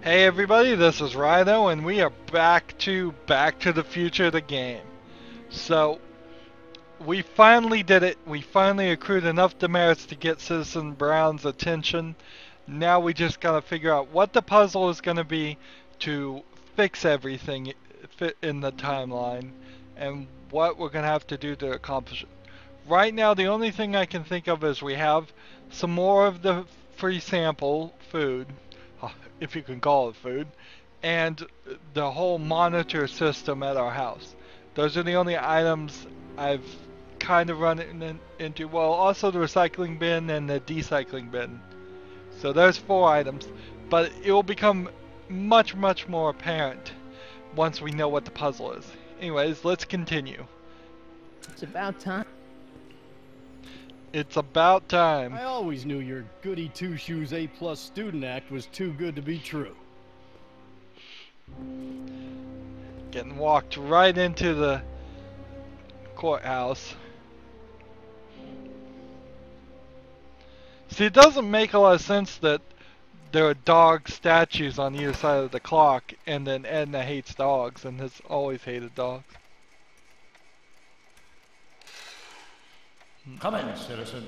Hey everybody, this is Rydo, and we are Back to the Future the game. So, we finally did it. We finally accrued enough demerits to get Citizen Brown's attention. Now we just gotta figure out what the puzzle is gonna be to fix everything fit in the timeline, and what we're gonna have to do to accomplish it. Right now, the only thing I can think of is we have some more of the free sample food, if you can call it food, and the whole monitor system at our house. Those are the only items I've kind of run into. Well, also the recycling bin and the decycling bin. So there's 4 items, but it will become much more apparent once we know what the puzzle is. Anyways, let's continue. It's about time. It's about time. I always knew your goody two-shoes A+ student act was too good to be true. Getting walked right into the courthouse. See, it doesn't make a lot of sense that there are dog statues on either side of the clock, and then Edna hates dogs and has always hated dogs. Come in, citizen.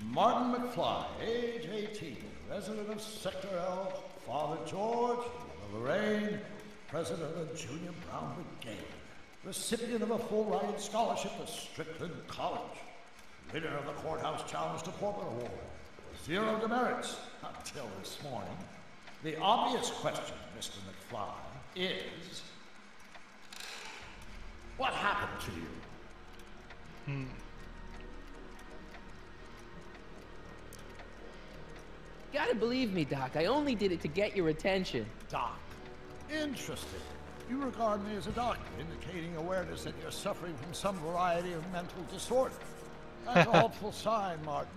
Martin McFly, age 18, resident of Sector L, Father George, Mother Lorraine, president of the Junior Brown Brigade, recipient of a full-ride scholarship to Strickland College, winner of the Courthouse Challenge to Corporate Award, 0 demerits until this morning. The obvious question, Mr. McFly, is, what happened to you? Gotta believe me, Doc. I only did it to get your attention. Doc. Interesting. You regard me as a doctor, indicating awareness that you're suffering from some variety of mental disorder. That's a hopeful sign, Martin.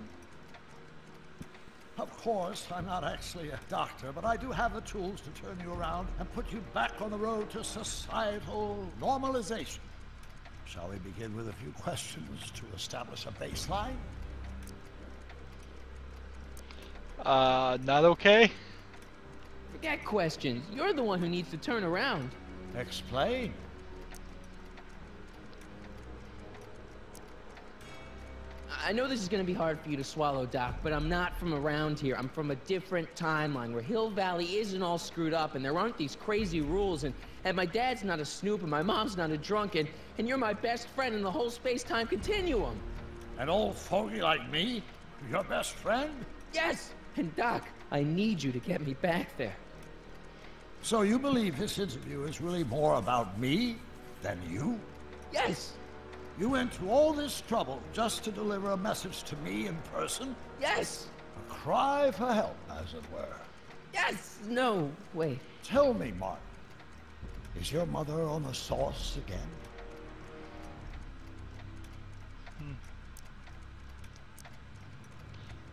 Of course, I'm not actually a doctor, but I do have the tools to turn you around and put you back on the road to societal normalization. Shall we begin with a few questions to establish a baseline? Not okay? Forget questions. You're the one who needs to turn around. Explain. I know this is gonna be hard for you to swallow, Doc, but I'm not from around here. I'm from a different timeline where Hill Valley isn't all screwed up and there aren't these crazy rules and my dad's not a snoop and my mom's not a drunk and you're my best friend in the whole space-time continuum. An old fogey like me? Your best friend? Yes! And Doc, I need you to get me back there. So you believe this interview is really more about me than you? Yes! You went to all this trouble just to deliver a message to me in person? Yes! A cry for help, as it were. Yes! No, wait. Tell me, Martin, is your mother on the sauce again?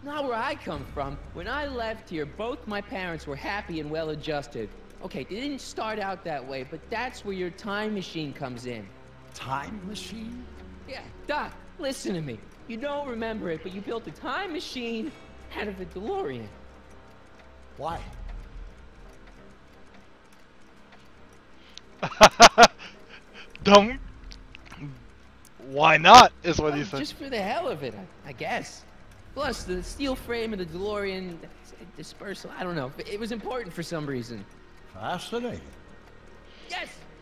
Not where I come from. When I left here, both my parents were happy and well-adjusted. Okay, they didn't start out that way, but that's where your time machine comes in. Time machine? Yeah, Doc, listen to me. You don't remember it, but you built a time machine out of a DeLorean. Why? Don't. Why not? Is what he said. Just for the hell of it, I guess. Plus, the steel frame of the DeLorean dispersal, I don't know. It was important for some reason. Fascinating.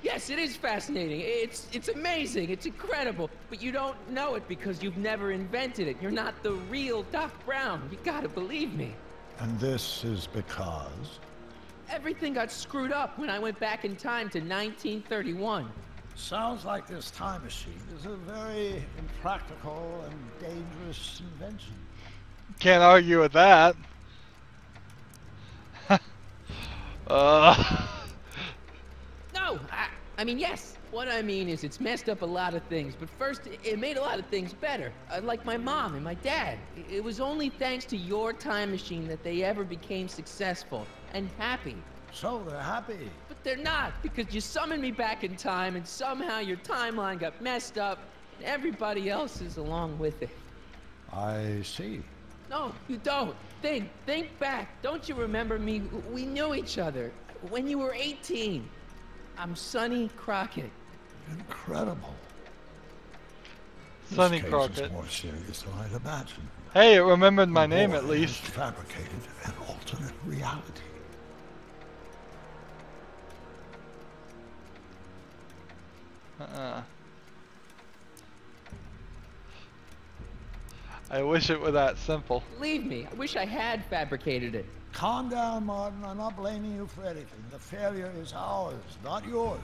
Yes, it is fascinating. It's amazing. It's incredible. But you don't know it because you've never invented it. You're not the real Doc Brown. You gotta believe me. And this is because? Everything got screwed up when I went back in time to 1931. Sounds like this time machine is a very impractical and dangerous invention. Can't argue with that. uh. No, I mean, yes. What I mean is it's messed up a lot of things, but first, it made a lot of things better. Like my mom and my dad. It was only thanks to your time machine that they ever became successful and happy. So they're happy. But they're not, because you summoned me back in time, and somehow your timeline got messed up, and everybody else is along with it. I see. No, you don't. Think back. Don't you remember me? We knew each other. When you were 18. I'm Sonny Crockett. Incredible. Sonny This case Crockett. is more serious than I'd imagined. Hey, it remembered my The name boy at least. has fabricated an alternate reality. I wish it were that simple. Believe me, I wish I had fabricated it. Calm down, Martin. I'm not blaming you for anything. The failure is ours, not yours.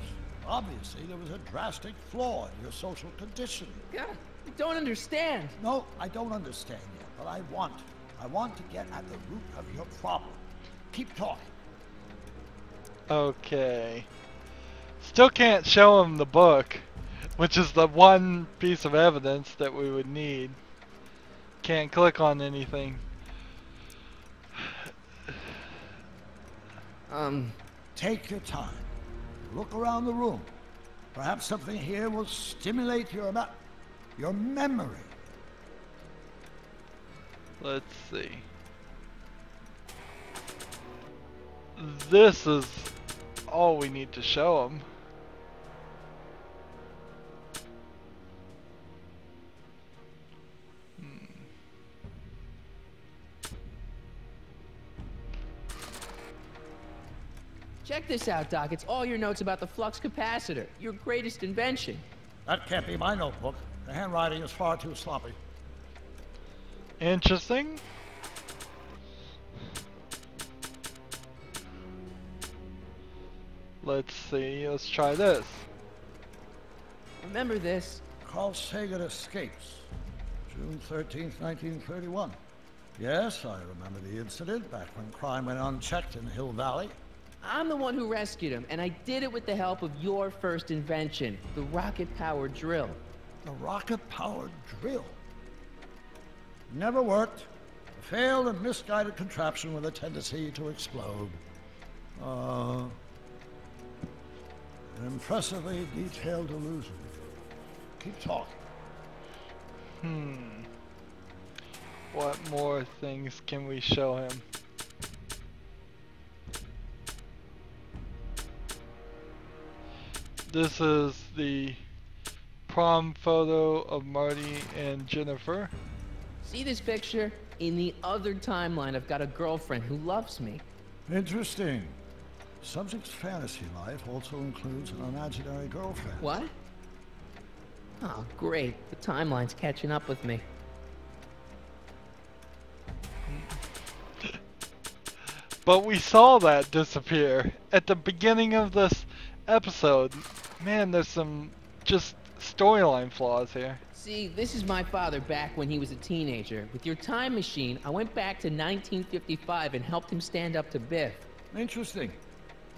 Obviously, there was a drastic flaw in your social condition. God, I don't understand. No, I don't understand yet, but I want. I want to get at the root of your problem. Keep talking. Okay. Still can't show him the book, which is the one piece of evidence that we would need. Can't click on anything. Take your time. Look around the room. Perhaps something here will stimulate your memory. Let's see. This is all we need to show him. Check this out, Doc. It's all your notes about the flux capacitor, your greatest invention. That can't be my notebook. The handwriting is far too sloppy. Interesting. Let's see. Let's try this. Remember this? Carl Sagan escapes. June 13th, 1931. Yes, I remember the incident back when crime went unchecked in Hill Valley. I'm the one who rescued him, and I did it with the help of your first invention, the rocket-powered drill. The rocket-powered drill. Never worked. A failed and misguided contraption with a tendency to explode. An impressively detailed illusion. Keep talking. What more things can we show him? This is the prom photo of Marty and Jennifer. See this picture? In the other timeline, I've got a girlfriend who loves me. Interesting. Subject's fantasy life also includes an imaginary girlfriend. What? Oh, great. The timeline's catching up with me. But we saw that disappear at the beginning of this episode. Man, there's some just storyline flaws here. See, this is my father back when he was a teenager. With your time machine, I went back to 1955 and helped him stand up to Biff. Interesting.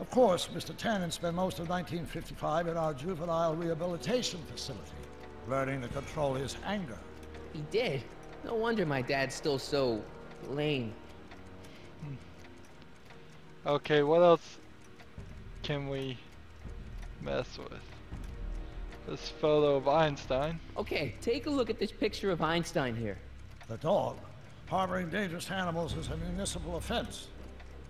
Of course, Mr. Tannen spent most of 1955 in our juvenile rehabilitation facility, learning to control his anger. He did. No wonder my dad's still so lame. Okay, what else can we mess with? This photo of Einstein. Okay, take a look at this picture of Einstein here. The dog. Harboring dangerous animals is a municipal offense.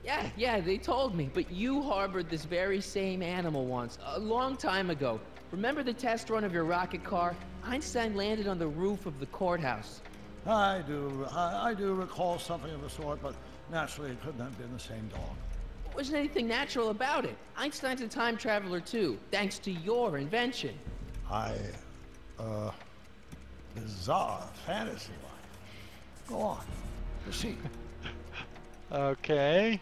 Yeah, they told me. But you harbored this very same animal once, a long time ago. Remember the test run of your rocket car? Einstein landed on the roof of the courthouse. I do recall something of the sort, but naturally it couldn't have been the same dog. There wasn't anything natural about it. Einstein's a time traveler too, thanks to your invention. Bizarre fantasy life. Go on. Proceed. Okay.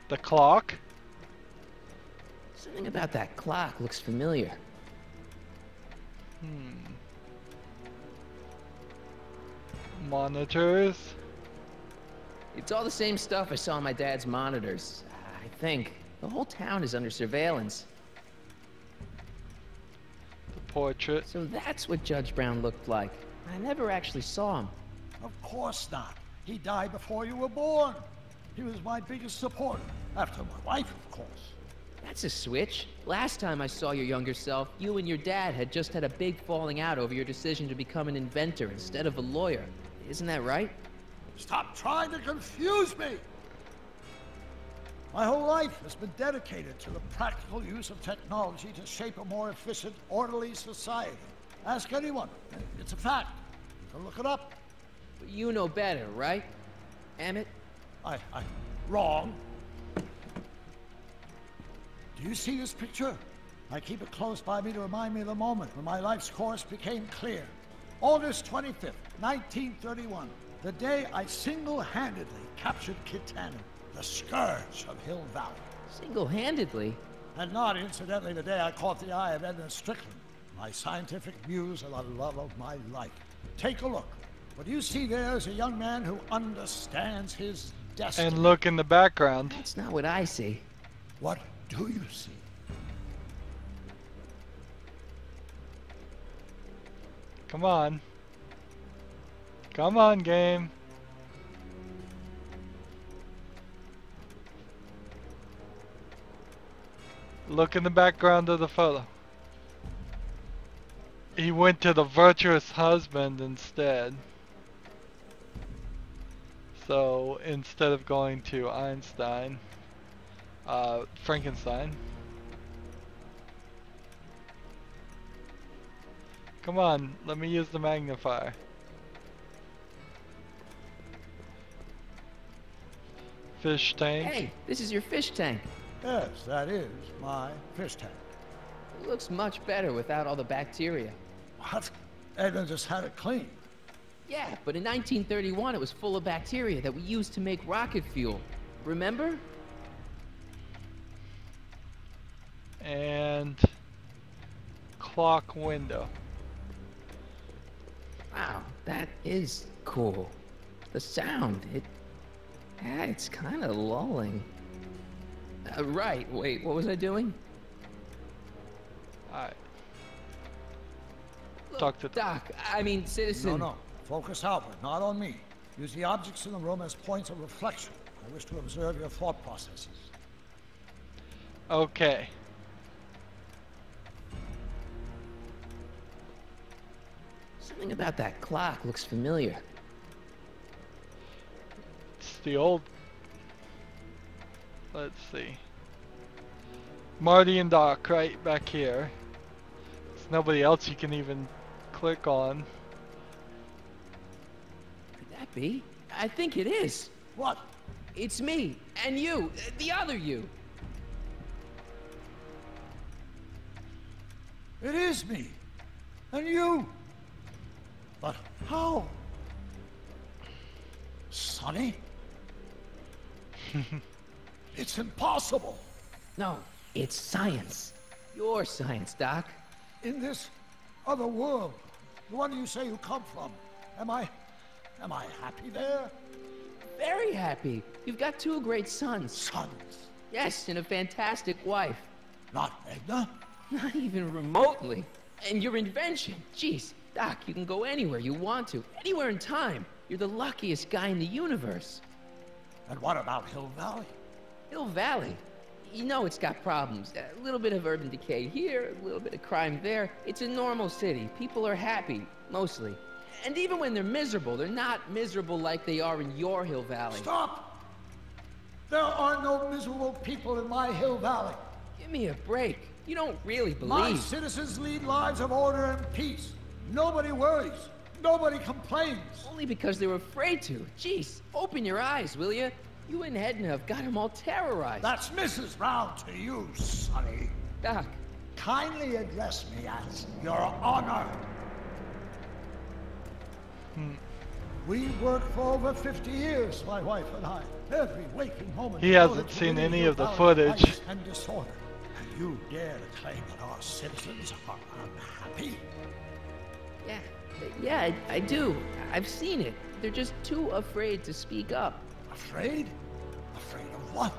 The clock. Something about that clock looks familiar. Monitors. It's all the same stuff I saw on my dad's monitors. I think. The whole town is under surveillance. The portrait. So that's what Judge Brown looked like. I never actually saw him. Of course not. He died before you were born. He was my biggest supporter, after my wife, of course. That's a switch. Last time I saw your younger self, you and your dad had just had a big falling out over your decision to become an inventor instead of a lawyer. Isn't that right? Stop trying to confuse me! My whole life has been dedicated to the practical use of technology to shape a more efficient, orderly society. Ask anyone. It's a fact. You can look it up. But you know better, right, Emmett? Wrong. Do you see this picture? I keep it close by me to remind me of the moment when my life's course became clear. August 25th, 1931. The day I single-handedly captured Kitana, the scourge of Hill Valley. Single-handedly? And not, incidentally, the day I caught the eye of Edna Strickland, my scientific muse and the love of my life. Take a look. What you see there is a young man who understands his destiny. And look in the background. That's not what I see. What do you see? Come on. Come on, game. Look in the background of the photo. He went to the virtuous husband instead. So instead of going to Einstein, Frankenstein. Come on, let me use the magnifier. Fish tank. Hey, this is your fish tank. Yes, that is my fish tank. It looks much better without all the bacteria. What? Edna just had it cleaned. Yeah, but in 1931 it was full of bacteria that we used to make rocket fuel. Remember? And clock window. Wow, that is cool. The sound, it's kind of lulling. Right, wait, what was I doing? Alright. Look, Talk to Doc, I mean, citizen. No. Focus outward, not on me. Use the objects in the room as points of reflection. I wish to observe your thought processes. Okay. Something about that clock looks familiar. It's the old... Let's see. Marty and Doc right back here. There's nobody else you can even click on. Could that be? I think it is. What? It's me, and you, the other you. It is me. And you. But how? Sonny? It's impossible. No, it's science. Your science, Doc. In this other world, the one you say you come from, am I happy there? Very happy. You've got two great sons. Sons? Yes, and a fantastic wife. Not Edna? Not even remotely. And your invention, jeez, Doc, you can go anywhere you want to, anywhere in time. You're the luckiest guy in the universe. And what about Hill Valley? Hill Valley? You know it's got problems. A little bit of urban decay here, a little bit of crime there. It's a normal city. People are happy, mostly. And even when they're miserable, they're not miserable like they are in your Hill Valley. Stop! There are no miserable people in my Hill Valley. Give me a break. You don't really believe. My citizens lead lives of order and peace. Nobody worries. Nobody complains. Only because they were afraid to. Jeez, open your eyes, will you? You and Edna have got them all terrorized. That's Mrs. Brown to you, Sonny. Doc. Kindly address me as Your Honor. We worked for over 50 years, my wife and I. Every waking moment. He hasn't seen any of the footage. And disorder. And you dare to claim that our citizens are unhappy? Yeah, I do. I've seen it. They're just too afraid to speak up. Afraid? Afraid of what?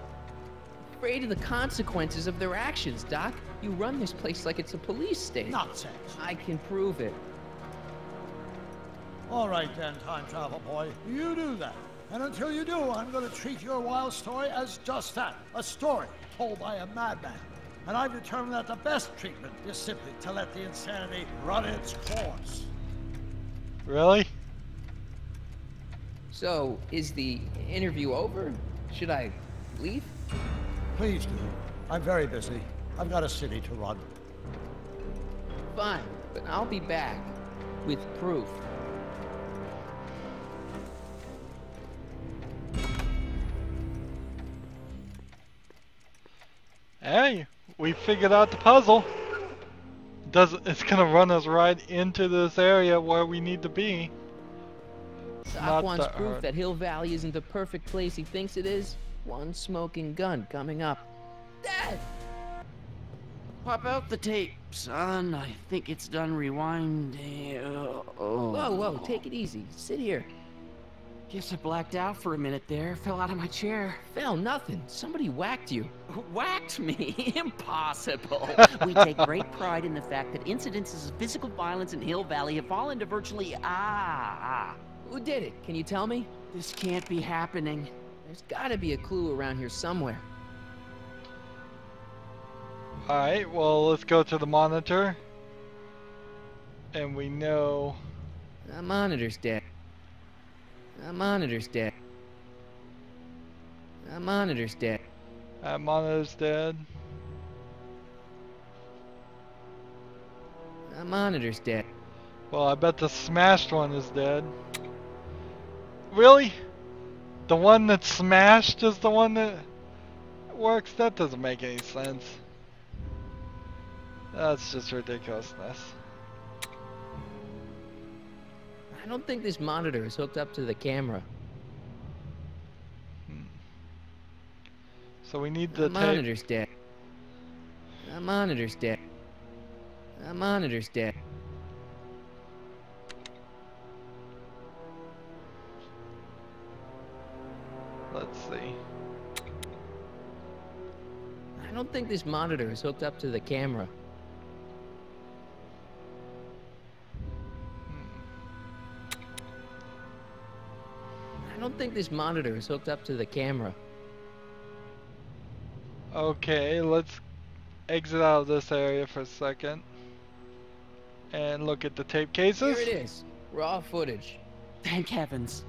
Afraid of the consequences of their actions, Doc. You run this place like it's a police state. Nonsense. I can prove it. All right then, time travel boy. You do that. And until you do, I'm going to treat your wild story as just that. A story told by a madman. And I've determined that the best treatment is simply to let the insanity run its course. Really? So, is the interview over? Should I leave? Please do. I'm very busy. I've got a city to run. Fine, but I'll be back with proof. Hey, we figured out the puzzle. It's gonna run us right into this area where we need to be. Doc wants proof that Hill Valley isn't the perfect place he thinks it is. One smoking gun coming up. Dad! Pop out the tape, son. I think it's done rewinding. Whoa, whoa, take it easy. Sit here. Guess I blacked out for a minute there. Fell out of my chair. Fell nothing. Somebody whacked you. Whacked me? Impossible. We take great pride in the fact that incidences of physical violence in Hill Valley have fallen to virtually Who did it? Can you tell me? This can't be happening. There's gotta be a clue around here somewhere. Alright, well, let's go to the monitor. And we know... The monitor's dead. The monitor's dead. The monitor's dead. That monitor's dead. The monitor's dead. Well, I bet the smashed one is dead. Really? The one that's smashed is the one that works? That doesn't make any sense. That's just ridiculousness. I don't think this monitor is hooked up to the camera. So we need the The monitor's dead. The monitor's dead. The monitor's dead. Let's see. I don't think this monitor is hooked up to the camera. I don't think this monitor is hooked up to the camera. Okay, let's exit out of this area for a second. And look at the tape cases. Here it is. Raw footage. Thank heavens.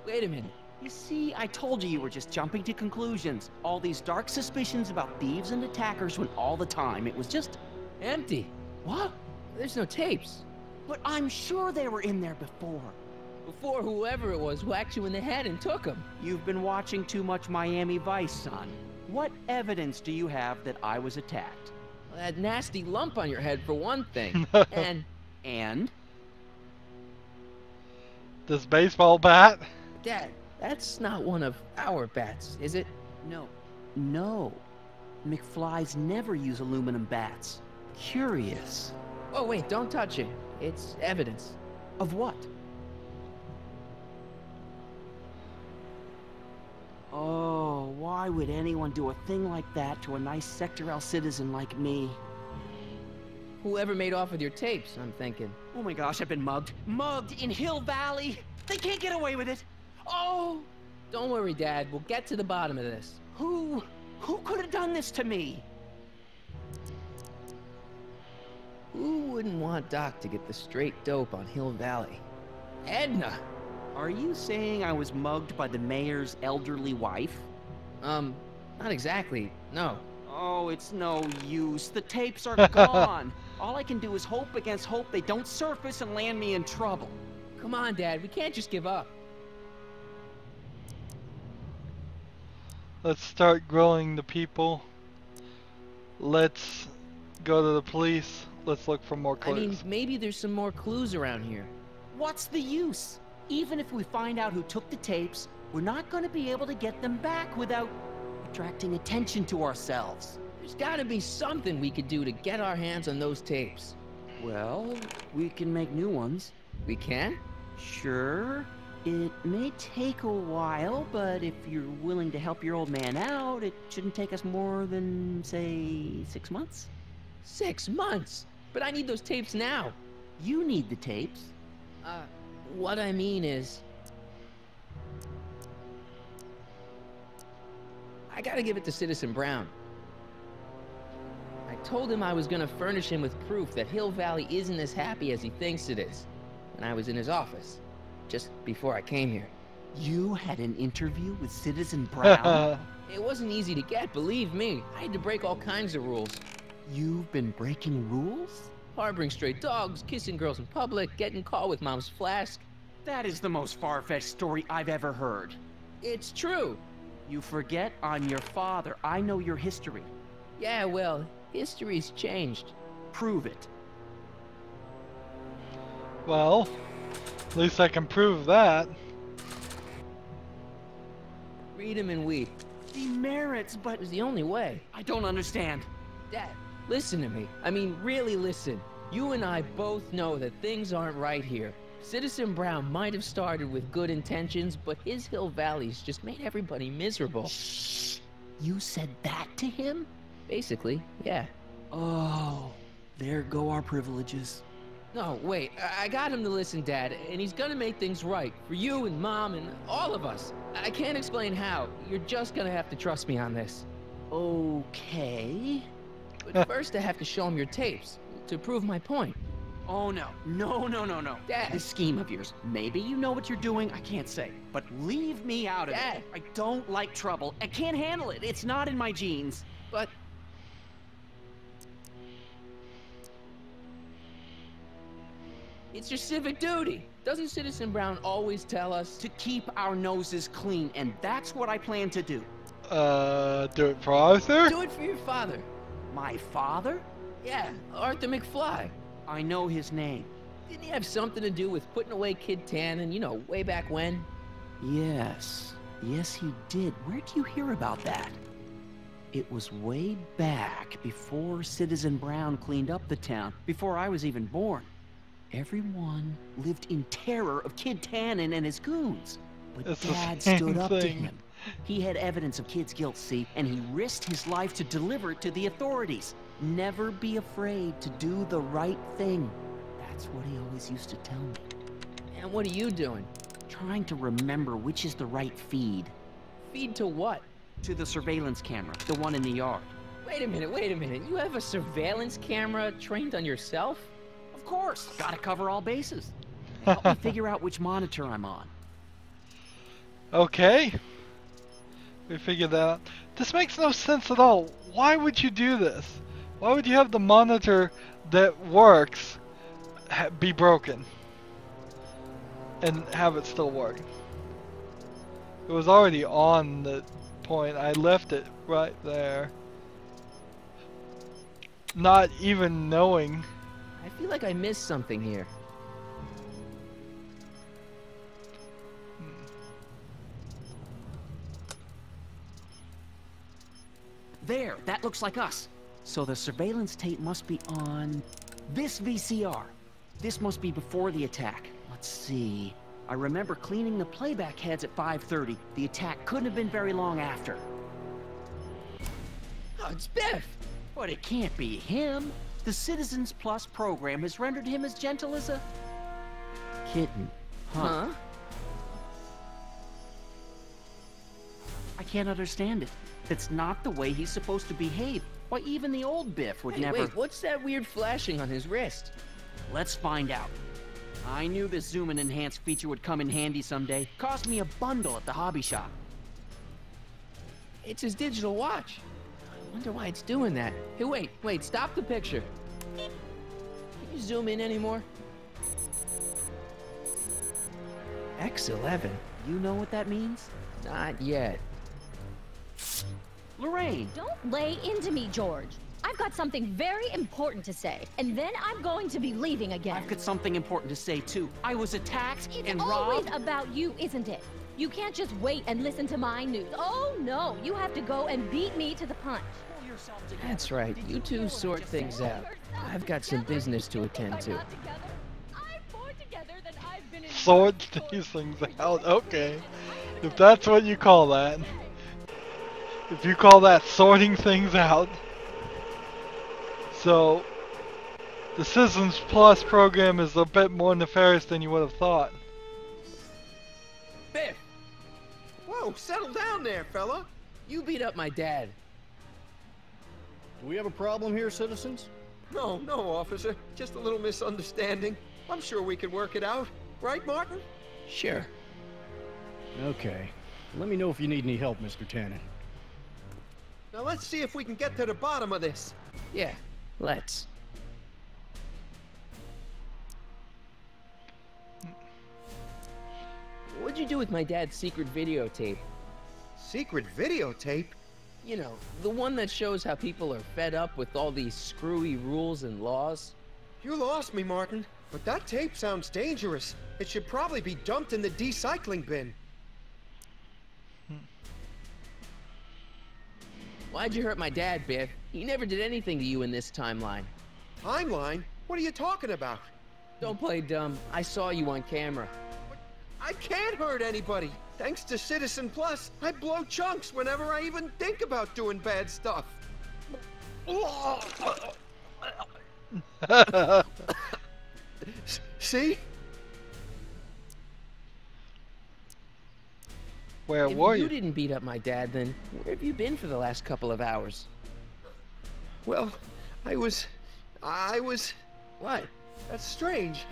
Wait a minute. You see, I told you were just jumping to conclusions. All these dark suspicions about thieves and attackers when all the time it was just... Empty. What? There's no tapes. But I'm sure they were in there before. Before whoever it was whacked you in the head and took them. You've been watching too much Miami Vice, son. What evidence do you have that I was attacked? Well, that nasty lump on your head for one thing. And? This baseball bat? Dad, that's not one of our bats, is it? No. No. McFlys never use aluminum bats. Curious. Oh, wait, don't touch it. It's evidence. Of what? Oh, why would anyone do a thing like that to a nice Sector L citizen like me? Whoever made off with your tapes, I'm thinking. Oh my gosh, I've been mugged. Mugged in Hill Valley! They can't get away with it! Oh! Don't worry, Dad. We'll get to the bottom of this. Who could have done this to me? Who wouldn't want Doc to get the straight dope on Hill Valley? Edna! Are you saying I was mugged by the mayor's elderly wife? Not exactly, no. Oh, it's no use. The tapes are gone. All I can do is hope against hope they don't surface and land me in trouble. Come on, Dad. We can't just give up. Let's start grilling the people. Let's go to the police. Let's look for more clues. I mean, maybe there's some more clues around here. What's the use? Even if we find out who took the tapes, we're not going to be able to get them back without attracting attention to ourselves. There's gotta be something we could do to get our hands on those tapes. Well, we can make new ones. We can? Sure. It may take a while, but if you're willing to help your old man out, it shouldn't take us more than, say, 6 months. 6 months? But I need those tapes now. You need the tapes. What I mean is... I gotta give it to Citizen Brown. I told him I was gonna furnish him with proof that Hill Valley isn't as happy as he thinks it is when I was in his office. just before I came here. You had an interview with Citizen Brown? It wasn't easy to get, believe me. I had to break all kinds of rules. You've been breaking rules? Harboring stray dogs, kissing girls in public, getting caught with mom's flask. That is the most far-fetched story I've ever heard. It's true. You forget I'm your father. I know your history. Yeah, well, history's changed. Prove it. Well, at least I can prove that. Read 'em and weep. Demerits, but It was the only way. I don't understand. Dad, listen to me. I mean, really listen. You and I both know that things aren't right here. Citizen Brown might have started with good intentions, but his Hill Valley's just made everybody miserable. Shh. You said that to him? Basically, yeah. Oh, there go our privileges. No, wait, I got him to listen, Dad, and he's gonna make things right for you and Mom and all of us. I can't explain how. You're just gonna have to trust me on this. Okay. But first I have to show him your tapes to prove my point. Oh, no. No. Dad. This scheme of yours, maybe you know what you're doing, I can't say. But leave me out of Dad. it. I don't like trouble. I can't handle it. It's not in my genes. But it's your civic duty. Doesn't Citizen Brown always tell us To keep our noses clean, and that's what I plan to do. Do it for Arthur? do it for your father? My father? Yeah, Arthur McFly. I know his name. Didn't he have something to do with putting away Kid Tannen, you know, way back when? Yes. Yes, he did. Where did you hear about that? It was way back before Citizen Brown cleaned up the town, before I was even born. Everyone lived in terror of Kid Tannen and his goons. But It's the Dad same stood up to thing. him. He had evidence of Kid's guilt, see, and he risked his life to deliver it to the authorities. Never be afraid to do the right thing. That's what he always used to tell me. And what are you doing? Trying to remember which is the right feed. Feed to what? To the surveillance camera, the one in the yard. Wait a minute. You have a surveillance camera trained on yourself? Of course, gotta cover all bases. Help me figure out which monitor I'm on. Okay. We figured that out. This makes no sense at all. Why would you do this? Why would you have the monitor that works be broken and have it still work? It was already on the point. I left it right there. Not even knowing. I feel like I missed something here. There, that looks like us. So the surveillance tape must be on this VCR. This must be before the attack. Let's see. I remember cleaning the playback heads at 5:30. The attack couldn't have been very long after. Oh, it's Biff! But it can't be him. The Citizens Plus program has rendered him as gentle as a kitten. Huh? I can't understand it. That's not the way he's supposed to behave. Why, even the old Biff would never... Wait, what's that weird flashing on his wrist? Let's find out. I knew this zoom and enhance feature would come in handy someday. Cost me a bundle at the hobby shop. It's his digital watch. I wonder why it's doing that. Hey, wait, stop the picture. Can you zoom in anymore? X11. You know what that means? Not yet. Lorraine! Don't lay into me, George. I've got something very important to say, and then I'm going to be leaving again. I've got something important to say, too. I was attacked It's and always robbed. about you, isn't it? You can't just wait and listen to my news. Oh, no. You have to go and beat me to the punch. Pull yourself together. That's right. You two sort things out. I've got some business to attend to. Sort these things out. Okay. If that's what you call that. If you call that sorting things out. So, the Citizens Plus program is a bit more nefarious than you would have thought. Biff! Whoa, settle down there, fella. You beat up my dad. Do we have a problem here, citizens? No, officer. Just a little misunderstanding. I'm sure we can work it out. Right, Martin? Sure. Okay. Let me know if you need any help, Mr. Tannen. Now let's see if we can get to the bottom of this. Yeah, let's. What'd you do with my dad's secret videotape? Secret videotape? You know, the one that shows how people are fed up with all these screwy rules and laws. You lost me, Martin. But that tape sounds dangerous. It should probably be dumped in the recycling bin. Why'd you hurt my dad, Biff? He never did anything to you in this timeline. Timeline? What are you talking about? Don't play dumb. I saw you on camera. I can't hurt anybody. Thanks to Citizen Plus, I blow chunks whenever I even think about doing bad stuff. See? Where If were you you? didn't beat up my dad, then where have you been for the last couple of hours? Well, I was... What? That's strange.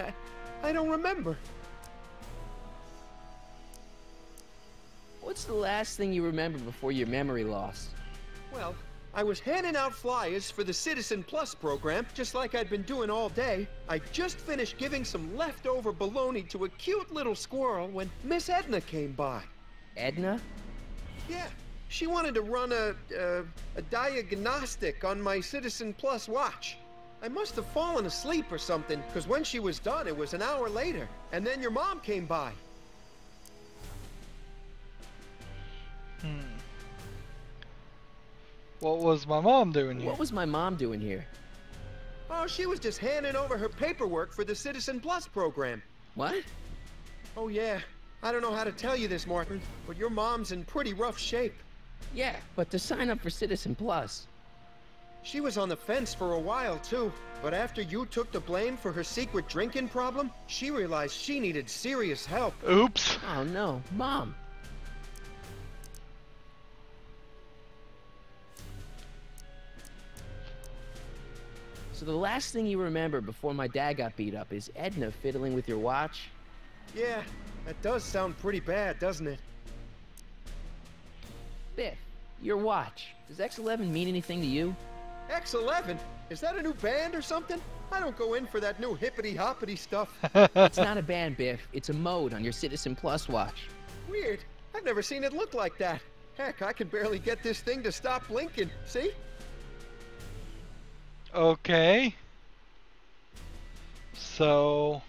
I don't remember. What's the last thing you remember before your memory lost? Well, I was handing out flyers for the Citizen Plus program, just like I'd been doing all day. I just finished giving some leftover bologna to a cute little squirrel when Miss Edna came by. Edna? Yeah, she wanted to run a diagnostic on my Citizen Plus watch. I must have fallen asleep or something, because when she was done, it was an hour later. And then your mom came by. What was my mom doing here? What was my mom doing here? Oh, she was just handing over her paperwork for the Citizen Plus program. What? Oh, yeah. I don't know how to tell you this, Martin, but your mom's in pretty rough shape. Yeah, but to sign up for Citizen Plus. She was on the fence for a while, too. But after you took the blame for her secret drinking problem, she realized she needed serious help. Oops. Oh no, Mom. So the last thing you remember before my dad got beat up is Edna fiddling with your watch? Yeah, that does sound pretty bad, doesn't it? Biff, your watch. Does X11 mean anything to you? X11? Is that a new band or something? I don't go in for that new hippity-hoppity stuff. It's not a band, Biff. It's a mode on your Citizen Plus watch. Weird. I've never seen it look like that. Heck, I can barely get this thing to stop blinking. See? Okay. So...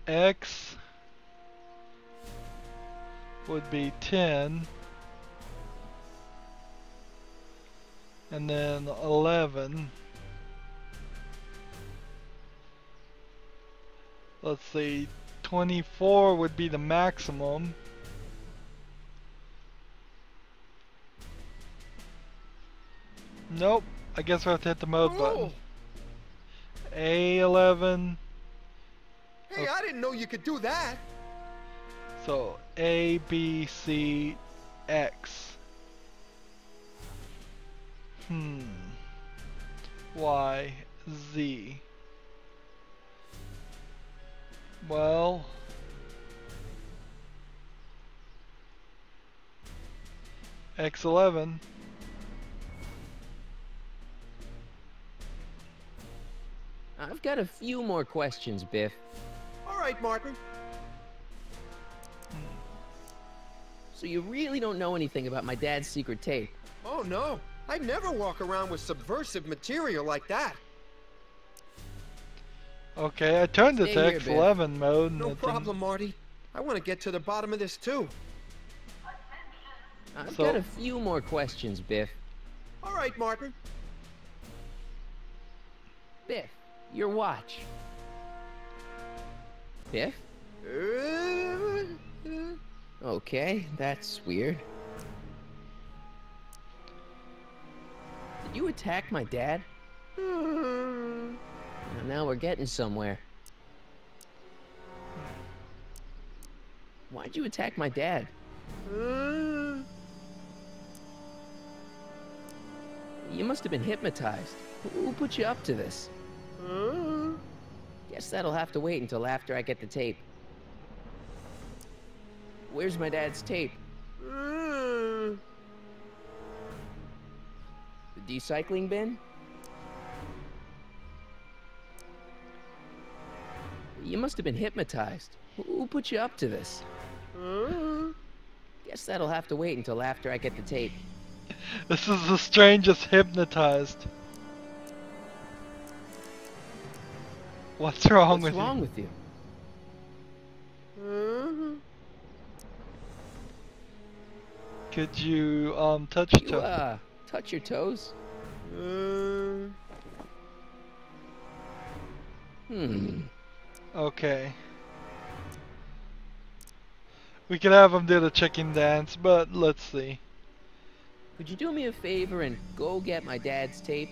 X would be 10. And then 11. Let's see, 24 would be the maximum. Nope, I guess I have to hit the mode button. A11. Hey, I didn't know you could do that. So A, B, C, X. Y, Z. Well, X11. I've got a few more questions, Biff. All right, Martin. So you really don't know anything about my dad's secret tape? Oh, no. I never walk around with subversive material like that. Okay, I turned it to Stay here, X11 mode. And No it problem, Marty. I want to get to the bottom of this, too. I've So- got a few more questions, Biff. All right, Martin. Biff, your watch. Biff? Okay, that's weird. Did you attack my dad? Well, now we're getting somewhere. Why'd you attack my dad? You must have been hypnotized. Who put you up to this? Guess that'll have to wait until after I get the tape. Where's my dad's tape? The recycling bin? You must have been hypnotized. Who put you up to this? Guess that'll have to wait until after I get the tape. This is the strangest hypnotized. What's wrong with you? What's wrong with you? Could you touch your toe? Touch your toes? Okay. We could have him do the chicken dance, but let's see. Could you do me a favor and go get my dad's tape?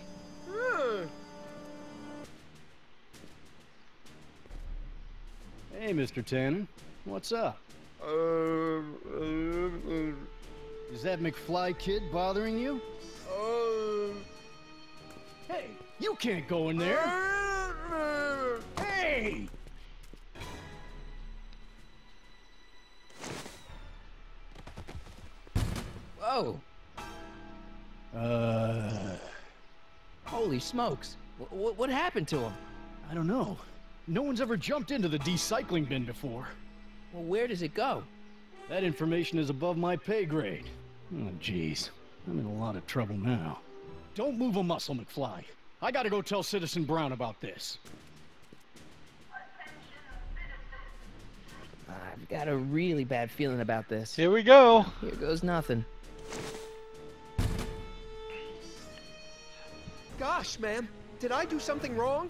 Hey, Mr. Tannen. What's up? Is that McFly kid bothering you? Hey, you can't go in there! Hey! Whoa! Holy smokes! What happened to him? I don't know. No one's ever jumped into the recycling bin before. Well, where does it go? That information is above my pay grade. Oh, jeez. I'm in a lot of trouble now. Don't move a muscle, McFly. I gotta go tell Citizen Brown about this. I've got a really bad feeling about this. Here we go. Here goes nothing. Gosh, ma'am, did I do something wrong?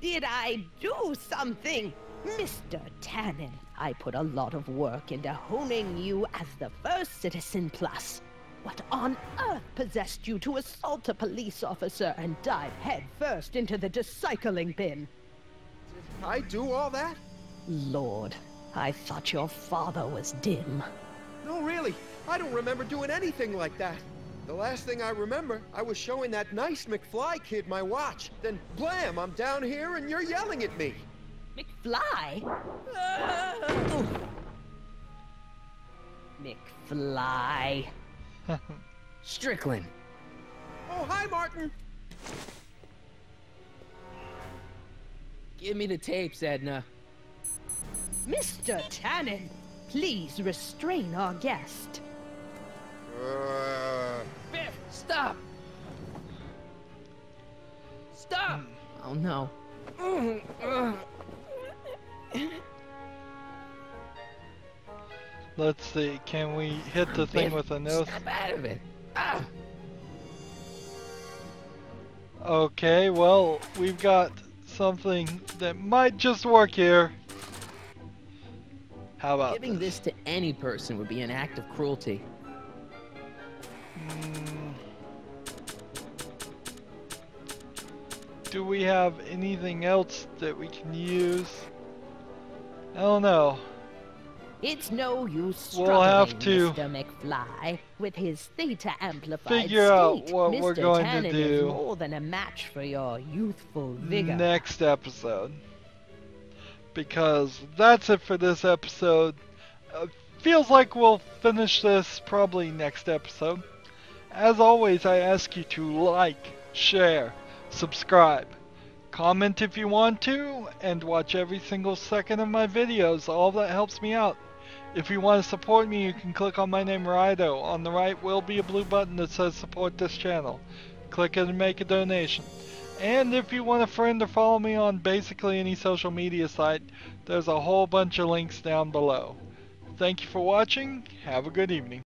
Did I do something? Mr. Tannen, I put a lot of work into honing you as the first Citizen Plus. What on earth possessed you to assault a police officer and dive headfirst into the recycling bin? Did I do all that? Lord, I thought your father was dim. No, really, I don't remember doing anything like that. The last thing I remember, I was showing that nice McFly kid my watch. Then, blam, I'm down here and you're yelling at me. McFly? McFly. Strickland. Oh, hi, Martin. Give me the tapes, Edna. Mr. Tannen, please restrain our guest. Biff, stop! Stop! Oh no. Let's see, can we hit the thing with a nose? Snap out of it. Ah. Okay, well, we've got something that might just work here. How about Giving this to any person would be an act of cruelty. Do we have anything else that we can use? I don't know. It's no use struggling, We'll have to Mr. McFly. With his theta amplified figure out state, what Mr. we're going Tannen to do is more than a match for your youthful vigor. next episode. Because that's it for this episode. Feels like we'll finish this probably next episode. As always, I ask you to like, share, subscribe, comment if you want to, and watch every single second of my videos. All that helps me out. If you want to support me, you can click on my name, Rydo. On the right will be a blue button that says support this channel. Click it and make a donation. And if you want a friend or follow me on basically any social media site, there's a whole bunch of links down below. Thank you for watching. Have a good evening.